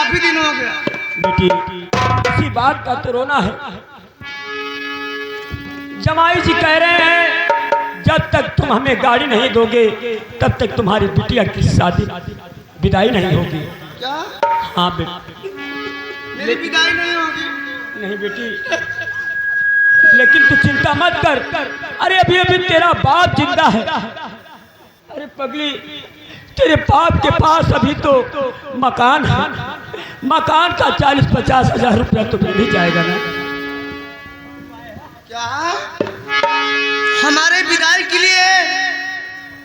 काफी दिन हो गया। बेटी इसी बात का तो रोना है। जमाई जी कह रहे हैं जब तक तुम हमें गाड़ी नहीं दोगे तब तक तुम्हारी बिटिया की शादी विदाई नहीं होगी। क्या? हाँ बेटी। मेरी विदाई नहीं होगी? नहीं बेटी, लेकिन तू चिंता मत कर। अरे अभी अभी तेरा बाप जिंदा है। अरे पगली, तेरे बाप के पास अभी तो मकान है। मकान का 40-50 हजार रुपया तो मिल ही जाएगा ना। क्या हमारे विदाई के लिए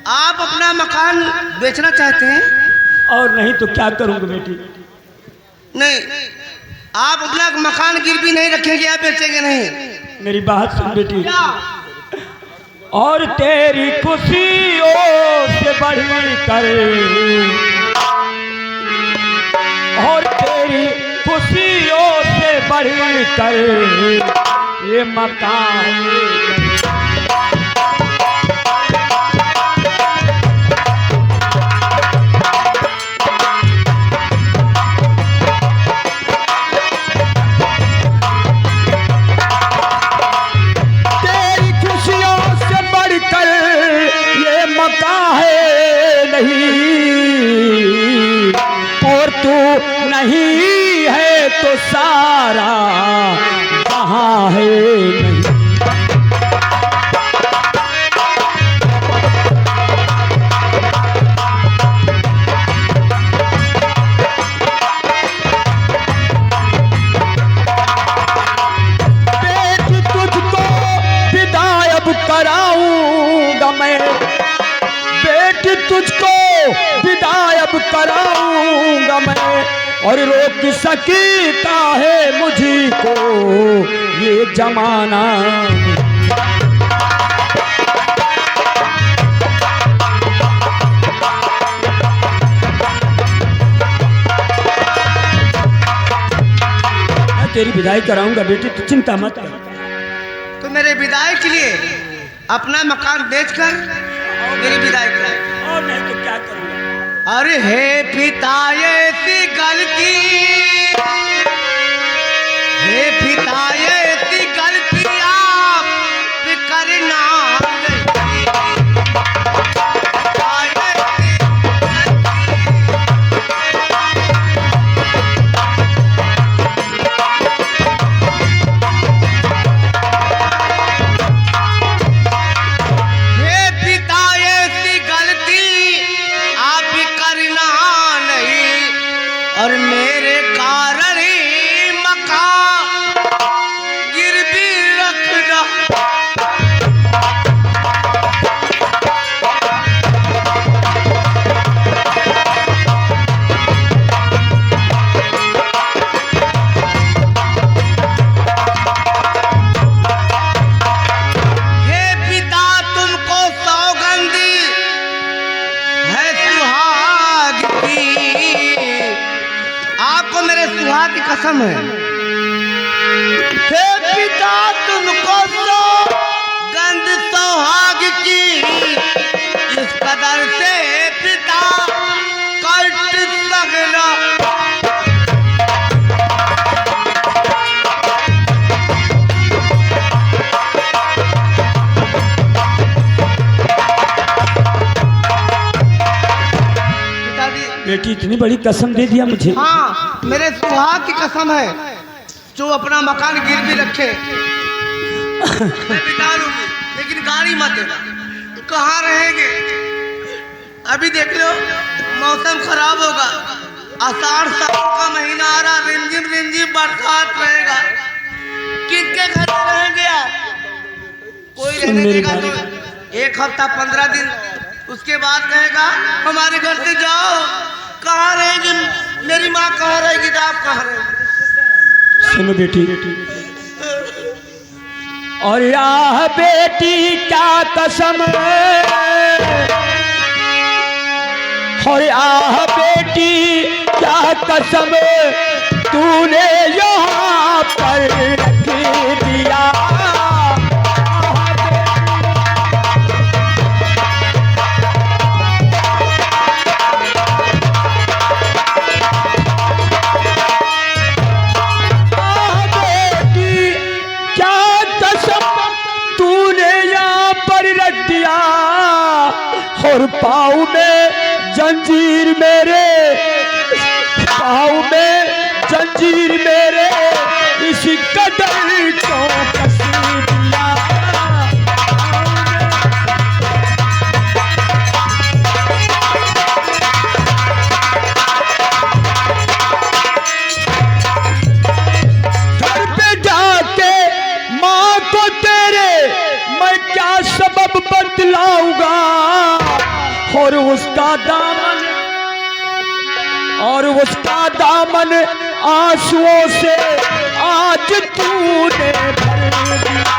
आप अपना मकान बेचना चाहते हैं? और नहीं तो क्या करूंगा बेटी। नहीं, आप अपना मकान गिरवी नहीं रखेंगे, आप बेचेंगे नहीं। मेरी बात सुन बेटी। और तेरी खुशियों से बढ़ कर, और तेरी खुशियों से बढ़ कर ये मकान नहीं है तो सारा कहाँ है नहीं। बेटी तुझको विदाई अब कराऊंगा मैं, बेटी तुझको विदाई अब कराऊंगा मैं, और रोक सकता है मुझको ये जमाना। मैं तेरी विदाई कराऊंगा बेटी, तू चिंता मत कर। तो मेरे विदाई के लिए अपना मकान बेचकर मेरी विदाई कराए। और नहीं तो क्या करूंगा। अरे हे पिता ऐसी गलती, हे पिता ऐसी गलती आप करना और मेरे कारण ही मकान गिरवी रखना। हे पिता तुमको सौगंध है सुहाग की, आपको मेरे सुहाग की कसम है। हे पिता तुमको सौगंध सुहाग की, इस कदर से पिता कष्ट लगना। बेटी इतनी बड़ी कसम दे दिया मुझे। हाँ, मेरे सुहाग की कसम है, जो अपना मकान गिरवी रखे मैं बिता लूंगी, लेकिन गाड़ी मत देना। कहाँ रहेंगे? अभी देख लो मौसम खराब होगा, आषाढ़ सावन का महीना आ रहा, रिमझिम रिमझिम बरसात रहेगा, किसके घर रहेंगे आप? कोई रहने देगा तो 1 हफ्ता 15 दिन, उसके बाद कहेगा हमारे घर से जाओ। कहाँ रहेगी मेरी माँ, कहाँ रहेगी तो आप कहाँ रहेंगे? सुनो बेटी, और याह बेटी क्या कसम, और आह बेटी क्या कसम तूने यहाँ पर रख दिया। पाँव में जंजीर मेरे, पाँव में जंजीर मेरे, इसी कदर क्यों कस दिया। घर पे जाके माँ को तेरे मैं क्या सबब बतलाऊंगा, और उसका दामन आंसुओं से आज तूने भर दिया।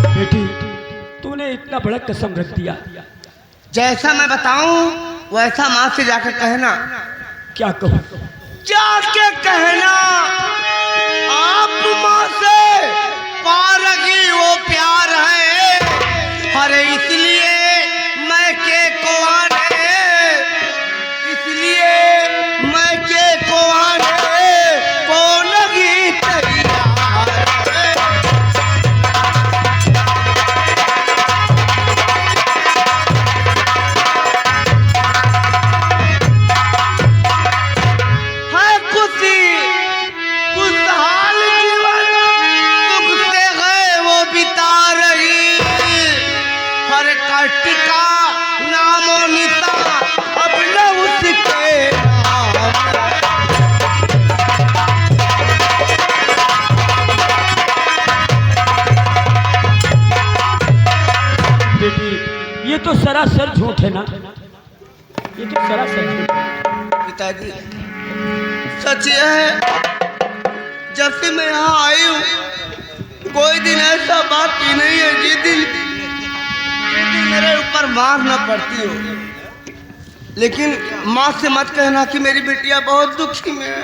बेटी तूने इतना बड़ा कसम रख दिया, जैसा मैं बताऊं वैसा माँ से जाकर कहना। क्या कहूँ? जाके कहना आप माँ से पारगी वो प्यार है, अरे इसलिए मैं के को आने, इसलिए मैं के को आने को लगी तैयार है खुशी खुशहाल जीवन दुख से है वो बिता रही, हर कष्ट का नामो निशान अब न उसके नाम है। बेटी ये तो सरासर झूठ है ना, ये तो सरासर झूठ है। पिताजी सच ये है, जब से मैं यहाँ आई हूँ कोई दिन ऐसा बाकी नहीं है जिस दिन मेरे ऊपर मार न पड़ती हो। लेकिन माँ से मत कहना कि मेरी बिटिया बहुत दुखी में है,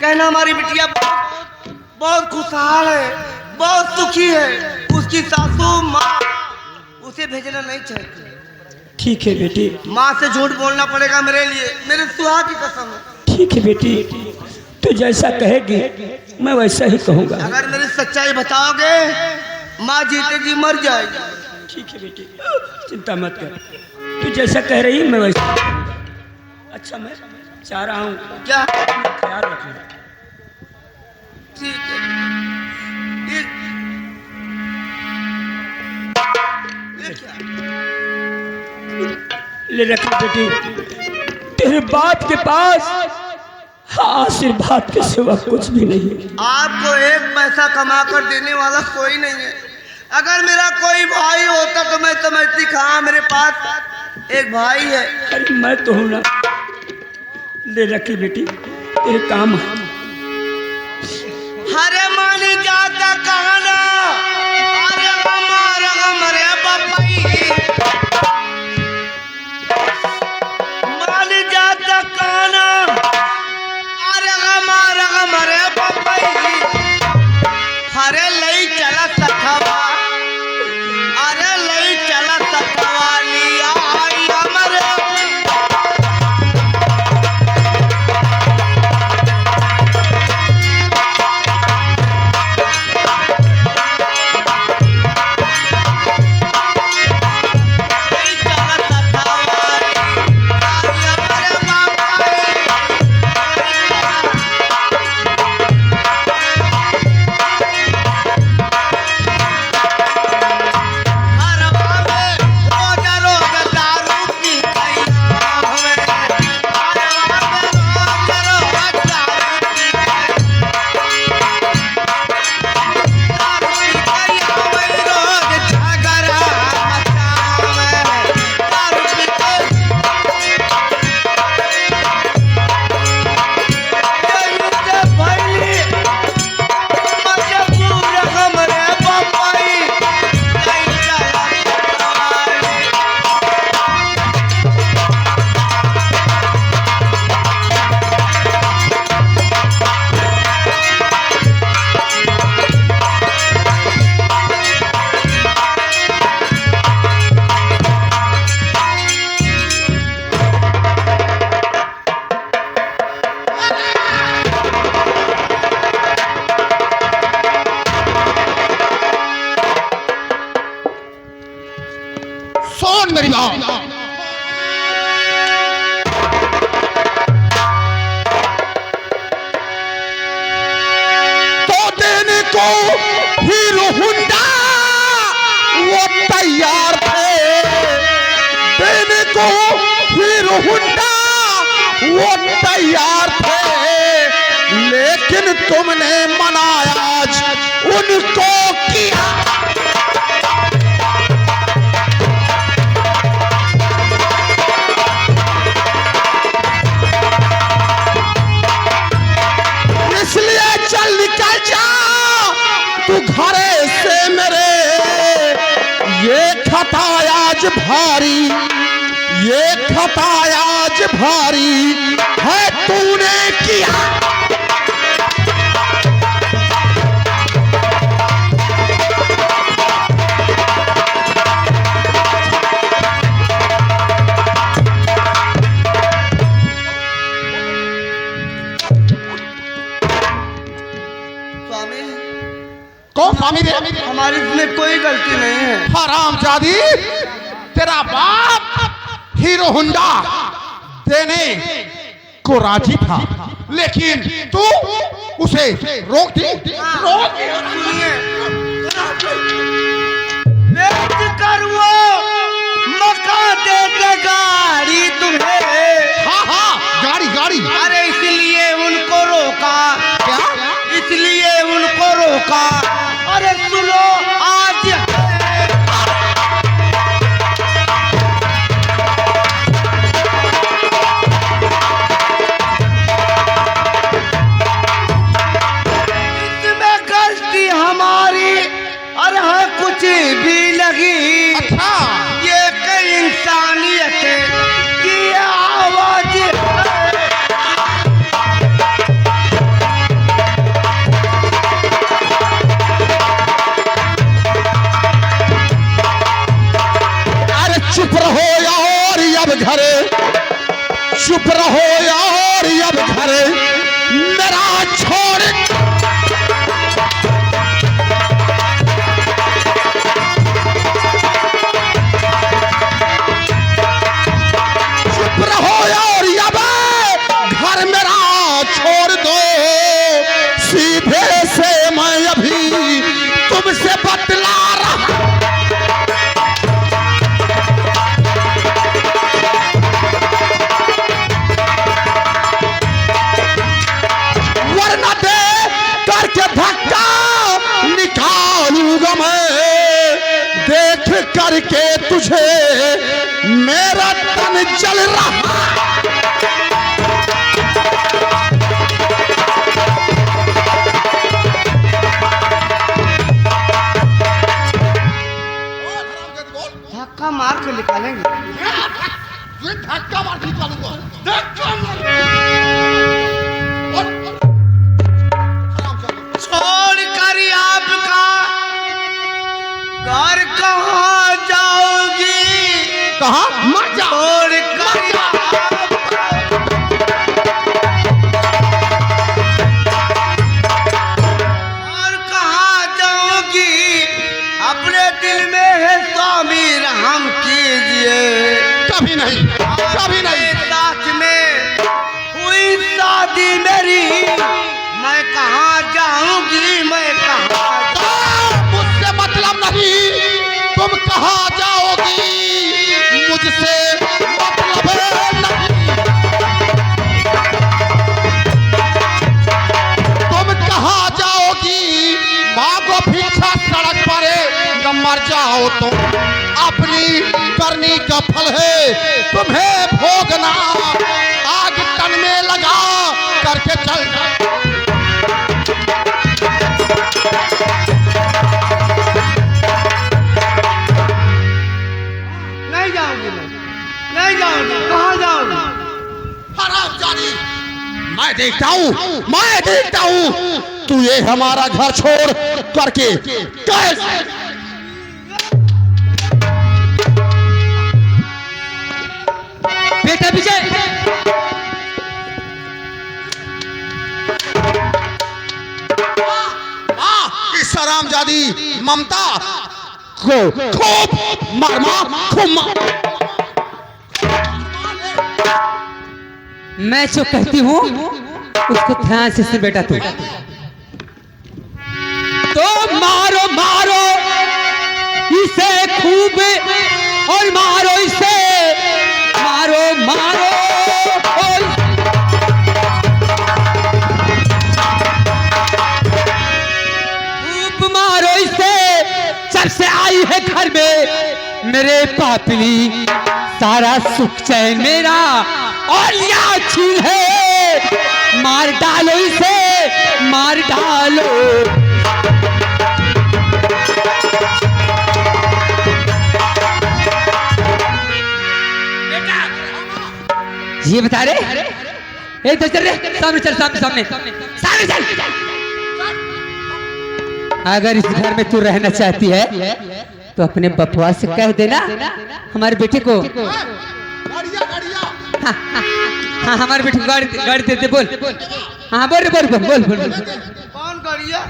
कहना हमारी बिटिया बहुत खुशहाल है, बहुत सुखी है, उसकी सासू माँ उसे भेजना नहीं चाहती। ठीक है बेटी, माँ से झूठ बोलना पड़ेगा मेरे लिए, मेरे सुहाग की कसम है। ठीक है बेटी, तू जैसा कहेगी मैं वैसा ही कहूँगा। अगर मेरी सच्चाई बताओगे माँ जीतेगी मर जाएगी। ठीक है बेटी, चिंता मत कर, तू जैसा कह रही मैं वैसा। अच्छा मैं चाह रहा हूँ क्या? ख्याल रखना। ठीक है। ये क्या? ले रख बेटी, तेरे बाप के पास आशीर्वाद के सिवा कुछ भी नहीं है। आपको एक पैसा कमा कर देने वाला कोई नहीं है। अगर मेरा कोई भाई होता तो मैं समझती हाँ मेरे पास एक भाई है। अरे मैं तो हूं ना। ले रखी बेटी, तेरे काम है। हरे मानी जाता कहना, अरे हमारा हमारे बपाई मानी जाता कहना, अरे हमारा हमारे बपाई हरे लई चला सखवा, अरे लई चला सखवा लिया आई हमारे। सुन मेरी बात। तो देने को हीरो हुंडा वो तैयार थे, देने को हीरो हुंडा वो तैयार थे, लेकिन तुमने मनाया आज उनको किया। इसलिए चल निकल जा तू घरे से मेरे, ये खता आज भारी, ये खता आज भारी है तूने किया। स्वामी, कौन स्वामी रे? हमारी इसमें कोई गलती नहीं है। हरामजादी, तेरा बाप हीरो हुंडा देने को राजी था, लेकिन तू उसे रोक दी। रोक दी। सुनिए, बेच कर वो मकान दे दे गाड़ी तुम्हें। हाँ हाँ, गाड़ी गाड़ी। अरे इसलिए उनको रोका, क्या? इसलिए उनको रोका। अरे सुनो आज इसमें गलती हमारी अरे है कुछ भी लगी। अच्छा, ये कई इंसानियत की आवाज है। अरे चुप रहो यार अब घरे, चुप रहो यार अब घरे मेरा छोड़। चुप रहो यार अब घर मेरा छोड़ दो, सीधे से मैं अभी तुमसे बतला रहा। वरना दे करके धक्का निकालूंगा मैं, देख करके तुझे मेरा तन जल रहा। धक्का मार के निकालेंगे। धक्का मार के निकालूंगा, धक्का मार। छोड़ कर आपका घर कहाँ जाओगी? कहा मर जा। छोड़ कर और कहाँ जाओगी? अपने दिल में है स्वामी रहम कीजिए। कभी नहीं, कभी नहीं। साथ में हुई शादी मेरी, मैं कहाँ जाऊंगी? मैं कहाँ मुझसे मतलब नहीं, तुम कहाँ जाओगी मुझसे मतलब नहीं। तुम कहाँ जाओगी? मांगो भिक्षा सड़क पर, न मर जाओ तो अपनी करनी का फल है तुम्हें भोगना। आग तन में लगा करके चल जा। नहीं जाऊंगी, नहीं जाऊंगी। कहाँ जाऊंगी? हरामजादी, मैं देखता हूँ, मैं देखता हूँ तू ये हमारा घर छोड़ करके कैसे। बेटा विजय, इस हरामजादी ममता उसको खूब मार खूब मार। मैं जो कहती हूँ उसको ध्यान से सुन बेटा तू। तो मारो मारो इसे खूब और मारो इसे, मारो मारो और खूब मारो इसे। जब से आई है घर में मेरे पापली, सारा सुख चैन मेरा और या छीन है। मार डालो इसे, मार डालो। ये बता रहे एक तो चल रहे सामने चल, सामने सामने सामने चल। अगर इस घर में तू रहना चाहती है तो अपने बपुआ से कह देना हमारे बेटे को। हाँ हमारे बेटे को गाड़ी दे दे। बोल हाँ बोल बोल बोल बोल बोल। कौन गड़िया?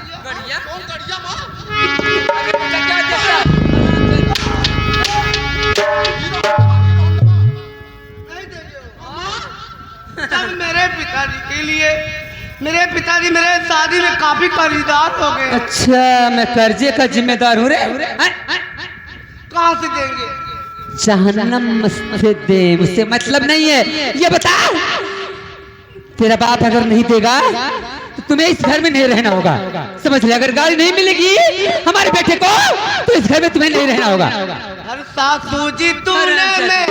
नहीं देंगे वो। सब मेरे पिताजी के लिए, मेरे पिताजी मेरे शादी में काफी खरीदार हो गए। अच्छा मैं कर्जे का जिम्मेदार हूँ रे। कहाँ से देंगे? जहन्नम से दे, मुझसे मतलब नहीं है। ये बता तेरा बाप अगर नहीं देगा तो तुम्हें इस घर में नहीं रहना होगा, समझ ले। अगर गाड़ी नहीं मिलेगी हमारे बेटे को तो इस घर में तुम्हें नहीं रहना होगा। हर सासू जी तूने मेरी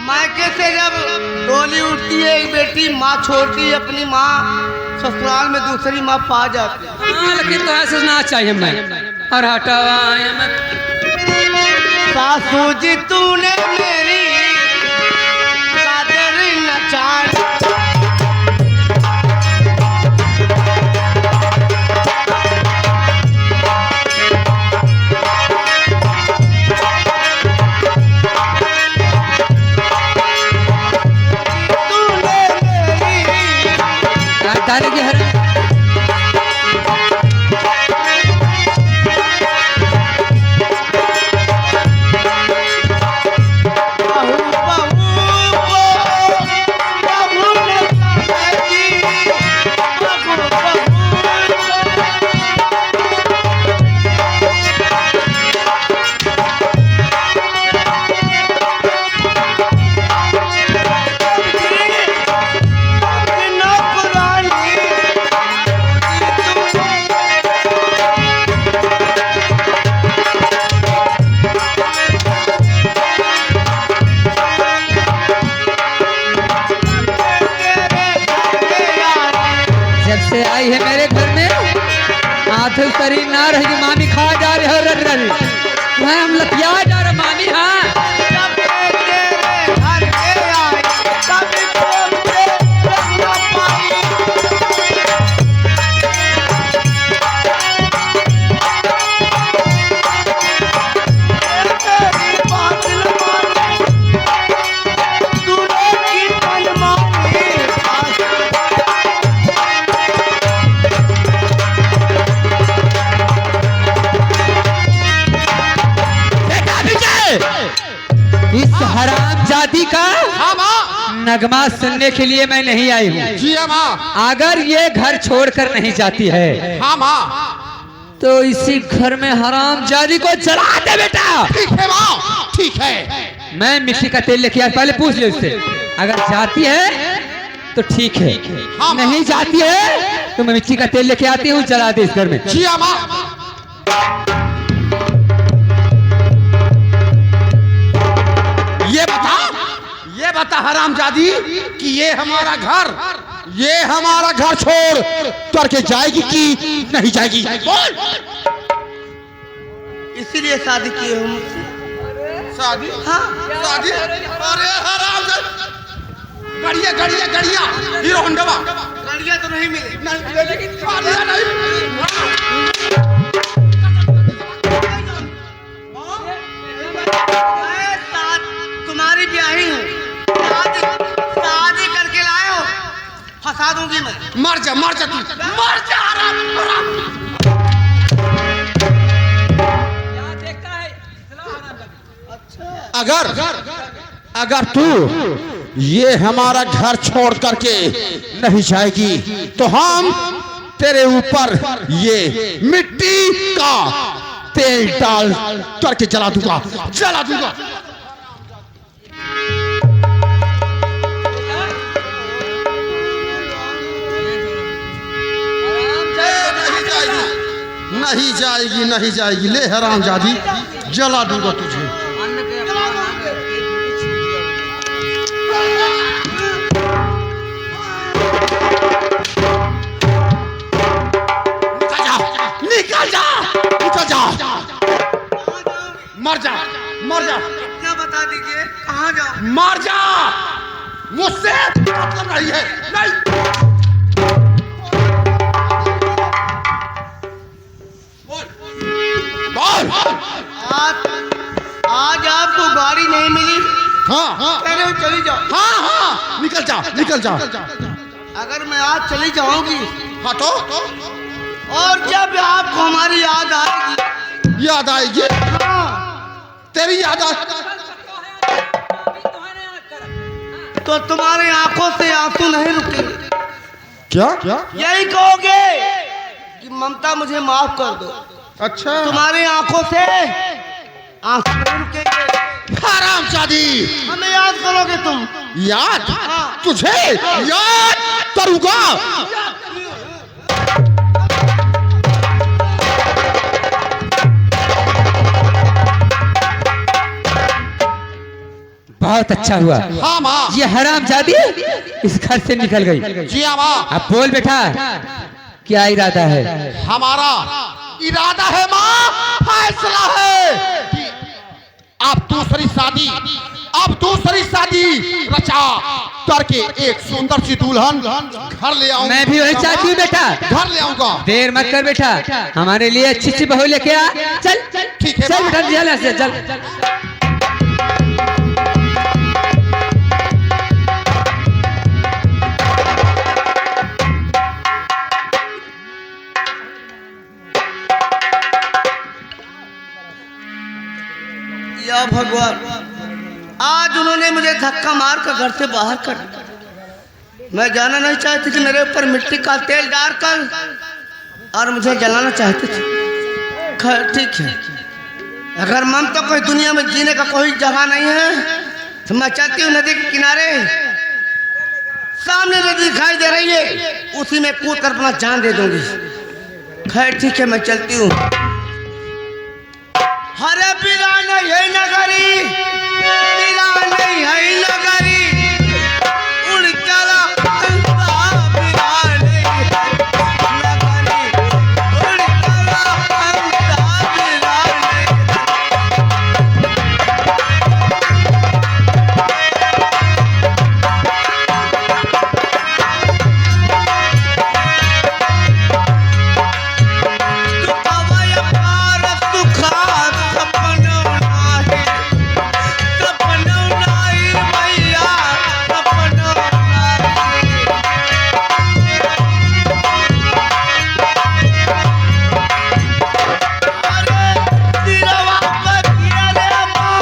मायके से जब डोली उठती है एक बेटी, माँ छोड़ती है अपनी माँ, ससुराल में दूसरी माँ पा जाती है। हाँ लेकिन तो ऐसा ना चाहिए मैं और हटावा। सासू जी तूने मेरी कादर न जानी। डालेगी हर से आई है मेरे घर में आधे शरीर ना रहेगी। मामी खा जा रहे हो रर रर, मैं हम लतिया जा रहे मामी। हाँ इस हरामजादी का नगमा सुनने के लिए मैं नहीं आई हूँ। जी माँ। अगर ये घर छोड़कर नहीं जाती है हाँ माँ, तो इसी घर में हरामजादी को जला दे बेटा। ठीक है माँ, ठीक है। मैं मिट्टी का तेल लेके आया, पहले पूछ ले उससे। अगर जाती है तो ठीक है, हाँ, नहीं जाती है तो मैं मिट्टी का तेल लेके आती हूँ, जला दे इस घर में। जी माँ। ये बता हरामजादी कि ये हमारा घर छोड़ करके जाएगी कि नहीं जाएगी? बोल। इसीलिए शादी किए हो मुझसे। शादी? हाँ शादी? अरे हरामजादी, गड़िया गड़िया गड़िया हीरो होंडा गाड़ियाँ तो नहीं मिली। तुम्हारी ब्याही हूँ, शादी करके लाए हो, फंसा दूंगी मैं। मर जा तू मर जा अगर तू ये हमारा घर छोड़ करके नहीं जाएगी तो हम तेरे ऊपर ये मिट्टी का तेल डाल करके जला दूंगा। नहीं जाएगी ले हरामजादी, जला दूंगा तुझे। निकल जा मर जा क्या बता दीजिए कहाँ जाओ? मर जा, मुझसे मतलब नहीं है। नहीं बोल। आज आपको गाड़ी नहीं मिली? हाँ पहले चली जाओ। हाँ निकल जा। अगर मैं आज चली जाऊंगी हाँ तो और जब आपको हमारी याद आएगी हाँ। तेरी याद तो तुम्हारी आंखों से आंसू नहीं रुकेंगे। क्या यही कहोगे कि ममता मुझे माफ कर दो। अच्छा तुम्हारी आंखों से आंसू नहीं रुकेंगे। हरामजादी, हमें याद करोगे तुम? याद हाँ। तुझे याद करूंगा। बहुत अच्छा हुआ। हाँ माँ, ये हरामजादी इस घर से निकल गई। जी हाँ माँ। अब बोल बेटा, क्या इरादा है? हमारा इरादा है माँ, फैसला है कि अब दूसरी शादी रचा करके एक सुंदर सी दुल्हन घर ले आऊंगा। मैं भी वही चाहती हूँ बेटा। घर ले आऊंगा। देर मत कर बेटा, हमारे लिए अच्छी बहू लेके आ। चल ठीक है चल बेटा, जल्दी से चल। या भगवान, आज उन्होंने मुझे धक्का मार कर घर से बाहर कर दिया। मैं जाना नहीं चाहती थी, मेरे ऊपर मिट्टी का तेल डालकर और मुझे जलाना चाहते थे। खैर ठीक है, अगर ममता कोई दुनिया में जीने का कोई जगह नहीं है तो मैं चाहती हूँ नदी के किनारे सामने नदी दिखाई दे रही है, उसी में कूद कर अपना जान दे दूंगी। खैर ठीक है, मैं चलती हूँ। हरे पीरा नहीं है नगरी, पीरा नहीं है नगरी, उड़ चला हंसा पीरा नहीं है नगरी, उड़ चला हंसा पीरा नहीं। तू कवय पार तू खास सपनों नाही, सपनों नाही भैया, सपनों नाही। अरे दिलवा बतिया रे माँ,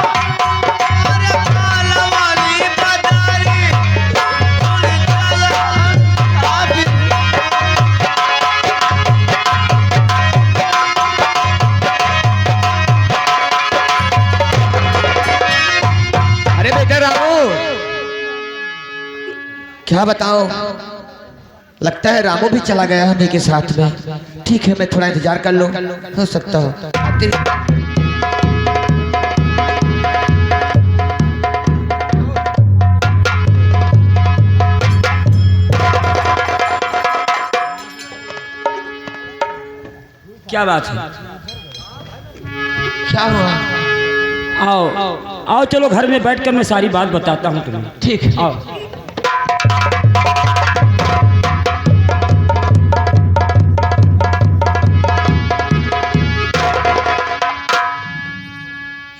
अरे कालवाली बदारी, उड़ चला हंसा पीरा। अरे बेटा रामू, क्या बताओ, लगता है रामू भी चला गया हमें के साथ में। ठीक है, मैं थोड़ा इंतजार कर लूं, हो सकता हो। क्या बात है? क्या हुआ? आओ चलो घर में बैठकर मैं सारी बात बताता हूँ तुम्हें। ठीक है, आओ।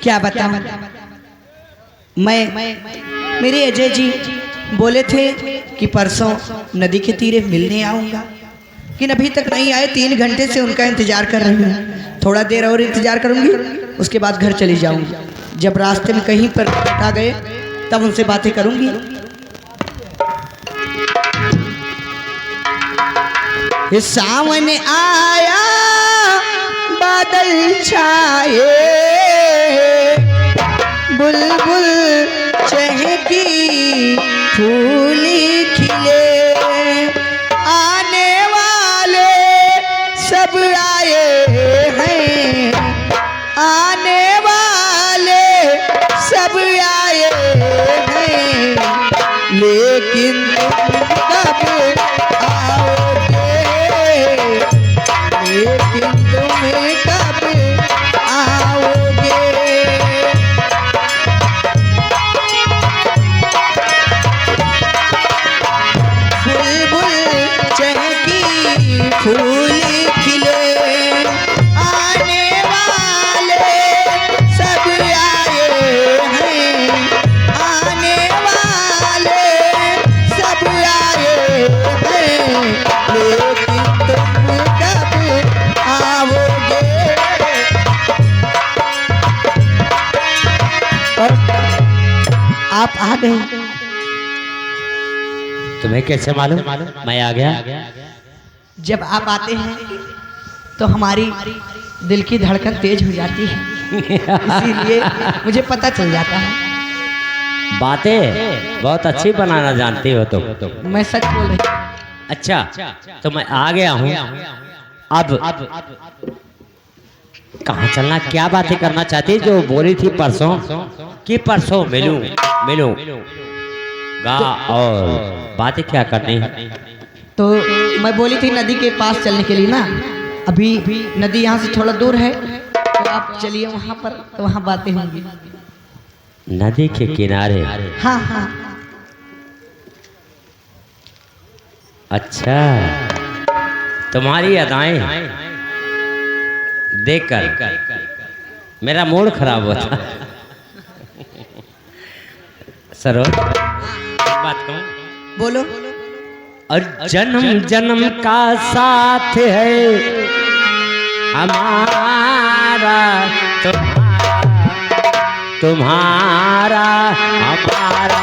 क्या बताऊं मैं, मेरे अजय जी बोले थे कि परसों नदी के तीरे मिलने आऊँगा, लेकिन अभी तक नहीं आए। 3 घंटे से उनका इंतजार कर रही हूँ। थोड़ा देर और इंतजार करूँगी, उसके बाद घर चली जाऊँगी। जब रास्ते में कहीं पर आ गए तब उनसे बातें करूँगी। सावन आया बादल छाए, बुलबुल चहकी फूल खिले, आने वाले सब आए हैं, आने वाले सब आए हैं, लेकिन तुम कब आओगे, लेकिन तुम कब आओगे। फूल खिले, आने वाले सब आए हैं, आने वाले सब आए हैं, लेकिन तुम कब आओगे। और आप आ गए। तुम्हें कैसे मालूम मैं आ गया? जब आप आते हैं तो हमारी दिल की धड़कन तेज हो जाती है, इसीलिए मुझे पता चल जाता है। बातें बहुत अच्छी बनाना जानती हो तुम। मैं सच बोल रही हूँ। अच्छा तो मैं आ गया हूँ। अब कहाँ चलना, क्या बातें करना चाहती जो बोली थी परसों कि परसों मिलूं गा, और बातें क्या करनी? तो मैं बोली थी नदी के पास चलने के लिए ना। अभी नदी यहाँ से थोड़ा दूर है, तो आप चलिए वहाँ पर, तो वहाँ बातें होंगी। नदी के किनारे? हाँ हाँ। अच्छा, तुम्हारी अदाएं देखकर मेरा मूड खराब होता। सरोज बात कहूँ? बोलो। और जन्म जन्म का साथ है हमारा, तुम्हारा हमारा